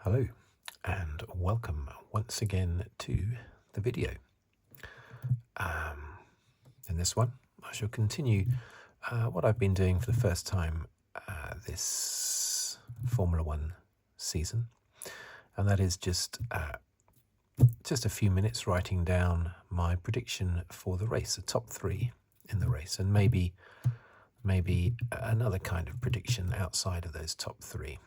Hello and welcome once again to the video. In this one I shall continue what I've been doing for the first time this Formula One season, and that is just a few minutes writing down my prediction for the race, the top three in the race, and maybe another kind of prediction outside of those top three.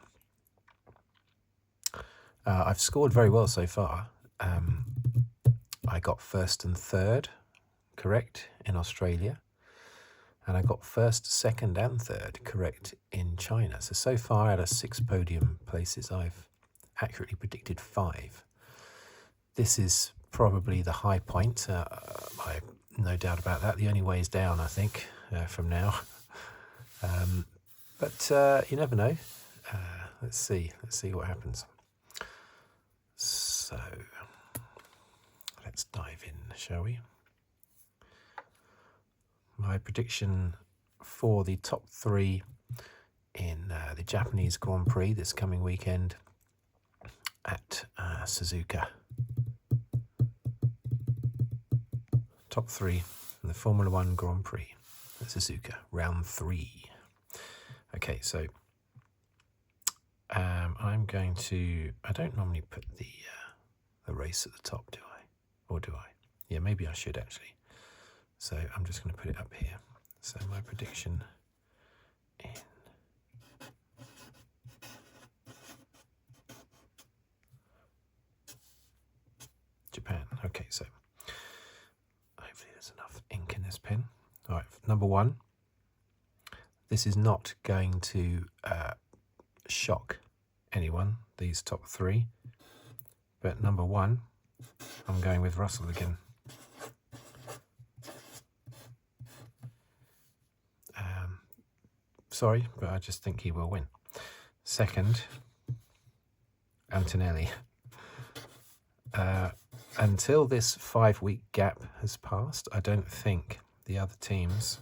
I've scored very well so far. I got first and third correct in Australia, and I got first, second and third correct in China. So far out of 6 podium places, I've accurately predicted 5. This is probably the high point. I've no doubt about that. The only way is down, I think, from now. But you never know. Let's see what happens. So let's dive in, shall we? My prediction for the top 3 in the Japanese Grand Prix this coming weekend at Suzuka. Top 3 in the Formula One Grand Prix at Suzuka, round 3. Okay, so I'm going to. I don't normally put the race at the top, do I? Or do I? Yeah, maybe I should actually. So I'm just going to put it up here. So my prediction in Japan. Okay, so hopefully there's enough ink in this pen. All right, number 1. This is not going to shock anyone, these top 3. But number 1, I'm going with Russell again. Sorry, but I just think he will win. Second, Antonelli. Until this 5-week gap has passed, I don't think the other teams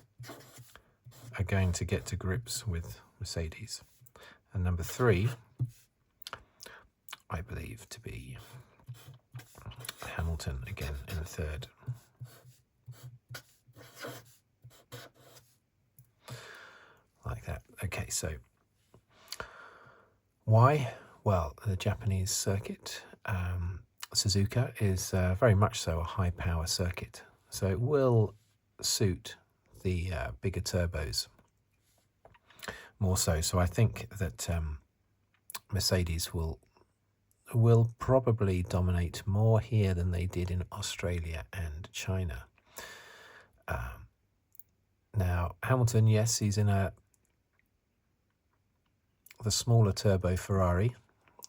are going to get to grips with Mercedes. And number 3, I believe to be Hamilton again in the third. Like that. Okay, so why? Well, the Japanese circuit, Suzuka, is very much so a high-power circuit. So it will suit the bigger turbos more so. So I think that Mercedes will probably dominate more here than they did in Australia and China. Now, Hamilton, yes, he's in the smaller turbo Ferrari,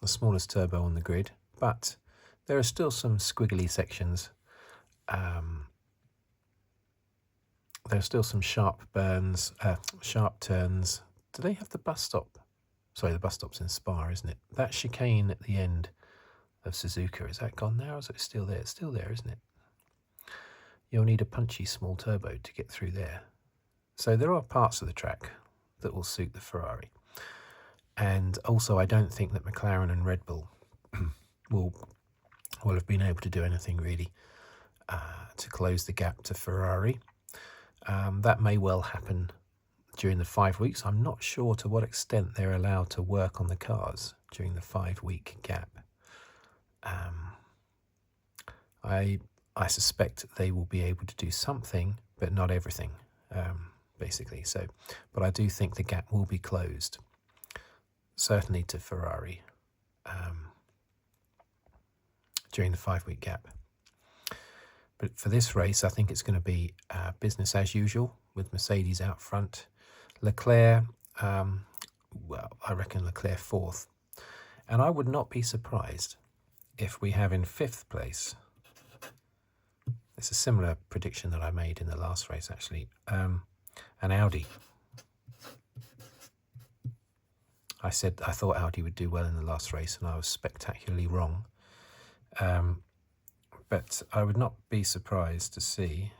the smallest turbo on the grid, but there are still some squiggly sections. There are still some sharp burns, sharp turns. Do they have the bus stop? Sorry, the bus stop's in Spa, isn't it? That chicane at the end of Suzuka, is that gone now, or is it still there? It's still there, isn't it? You'll need a punchy small turbo to get through there. So there are parts of the track that will suit the Ferrari. And also, I don't think that McLaren and Red Bull will have been able to do anything really to close the gap to Ferrari. That may well happen during the 5 weeks. I'm not sure to what extent they're allowed to work on the cars during the 5-week gap. I suspect they will be able to do something, but not everything, basically. So, but I do think the gap will be closed, certainly to Ferrari, during the 5-week gap. But for this race, I think it's going to be business as usual with Mercedes out front. Leclerc, well, I reckon Leclerc 4th. And I would not be surprised if we have in 5th place, it's a similar prediction that I made in the last race actually, an Audi. I said I thought Audi would do well in the last race, and I was spectacularly wrong. But I would not be surprised to see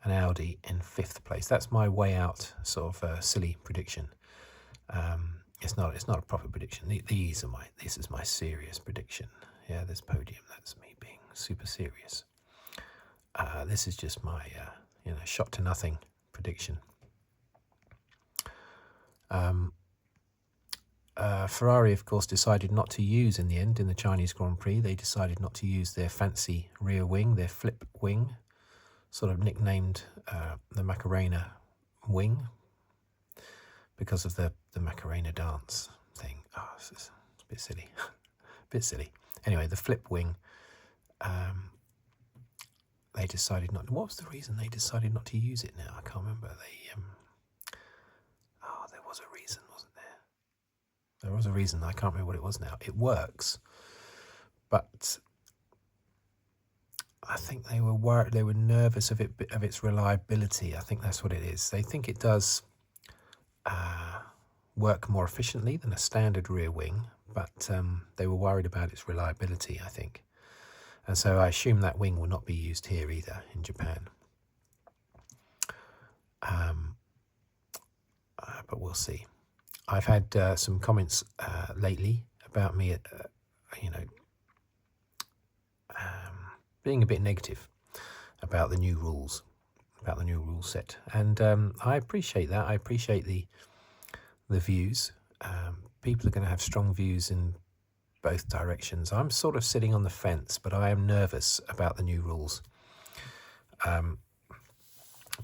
an Audi in 5th place. That's my way out sort of silly prediction. It's not a proper prediction. This is my serious prediction. Yeah, there's Podium. That's me being super serious. This is just my shot to nothing prediction. Ferrari, of course, decided not to use in the end in the Chinese Grand Prix. They decided not to use their fancy rear wing, their flip wing, sort of nicknamed the Macarena wing, because of the Macarena dance thing. Oh, it's a bit silly. A bit silly. Anyway, the flip wing, they decided not. What was the reason they decided not to use it now? I can't remember. There was a reason, wasn't there? There was a reason. I can't remember what it was now. It works, but I think they were worried. They were nervous of its reliability. I think that's what it is. They think it does work more efficiently than a standard rear wing, but they were worried about its reliability, I think. And so I assume that wing will not be used here either in Japan. But we'll see. I've had some comments lately about me, being a bit negative about the new rules, about the new rule set, and I appreciate that. I appreciate the views. People are going to have strong views in both directions. I'm sort of sitting on the fence, but I am nervous about the new rules.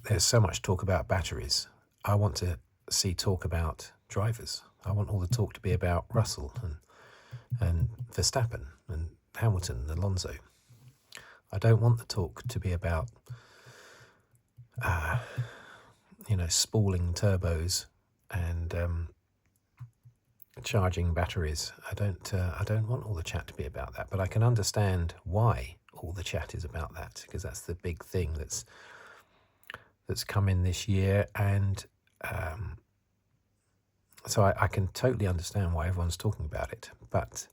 There's so much talk about batteries. I want to see talk about drivers. I want all the talk to be about Russell and Verstappen and Hamilton and Alonso. I don't want the talk to be about spooling turbos and charging batteries. I don't want all the chat to be about that, but I can understand why all the chat is about that, because that's the big thing that's come in this year, and so I can totally understand why everyone's talking about it, but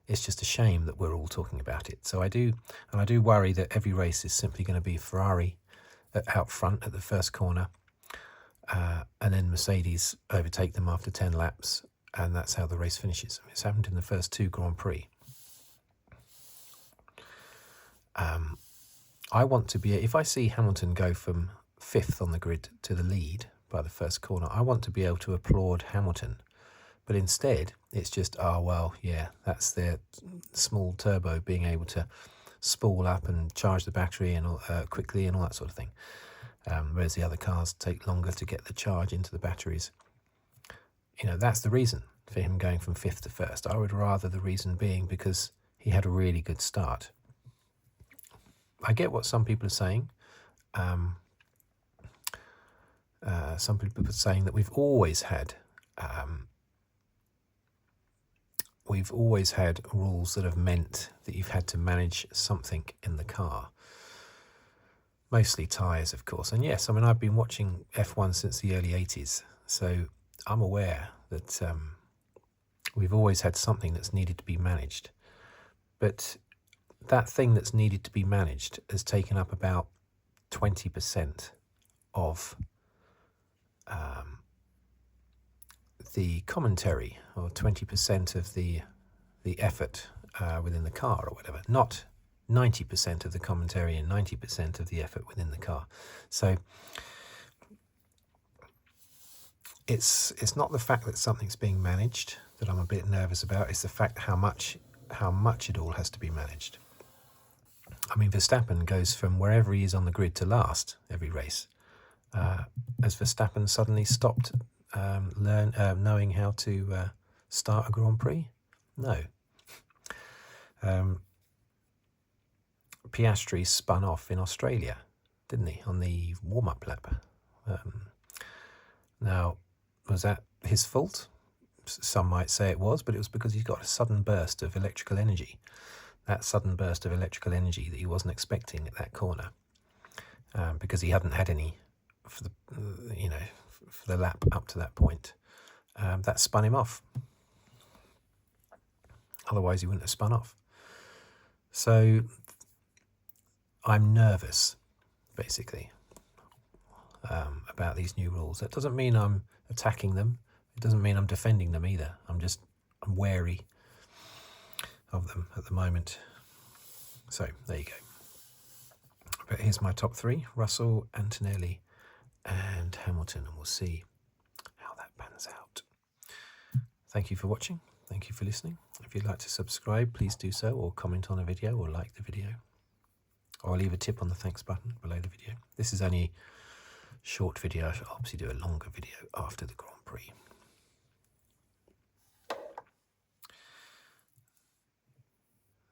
it's just a shame that we're all talking about it. So I do worry that every race is simply going to be Ferrari out front at the first corner, and then Mercedes overtake them after 10 laps, and that's how the race finishes. It's happened in the first 2 Grand Prix. I want to be, if I see Hamilton go from 5th on the grid to the lead by the first corner, I want to be able to applaud Hamilton. But instead, it's just, that's their small turbo being able to spool up and charge the battery and quickly and all that sort of thing. Whereas the other cars take longer to get the charge into the batteries. That's the reason for him going from 5th to 1st. I would rather the reason being because he had a really good start. I get what some people are saying. Some people are saying that we've always had rules that have meant that you've had to manage something in the car. Mostly tyres, of course. And yes, I've been watching F1 since the early 80s, so I'm aware that we've always had something that's needed to be managed. But that thing that's needed to be managed has taken up about 20% of the commentary, or 20% of the effort within the car, or whatever. Not 90% of the commentary and 90% of the effort within the car. So it's not the fact that something's being managed that I'm a bit nervous about. It's the fact how much it all has to be managed. Verstappen goes from wherever he is on the grid to last every race. Has Verstappen suddenly stopped knowing how to start a Grand Prix? No. Piastri spun off in Australia, didn't he, on the warm-up lap? Now, was that his fault? Some might say it was, but it was because he got a sudden burst of electrical energy. That sudden burst of electrical energy that he wasn't expecting at that corner, because he hadn't had any for the lap up to that point. That spun him off. Otherwise, he wouldn't have spun off. So I'm nervous, basically, about these new rules. That doesn't mean I'm attacking them. It doesn't mean I'm defending them either. I'm wary of them at the moment. So there you go. But here's my top three: Russell, Antonelli, and Hamilton, and we'll see how that pans out. Thank you for watching. Thank you for listening. If you'd like to subscribe, please do so, or comment on a video, or like the video, or leave a tip on the thanks button below the video. This is only a short video. I should obviously do a longer video after the Grand Prix.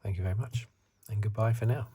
Thank you very much, and goodbye for now.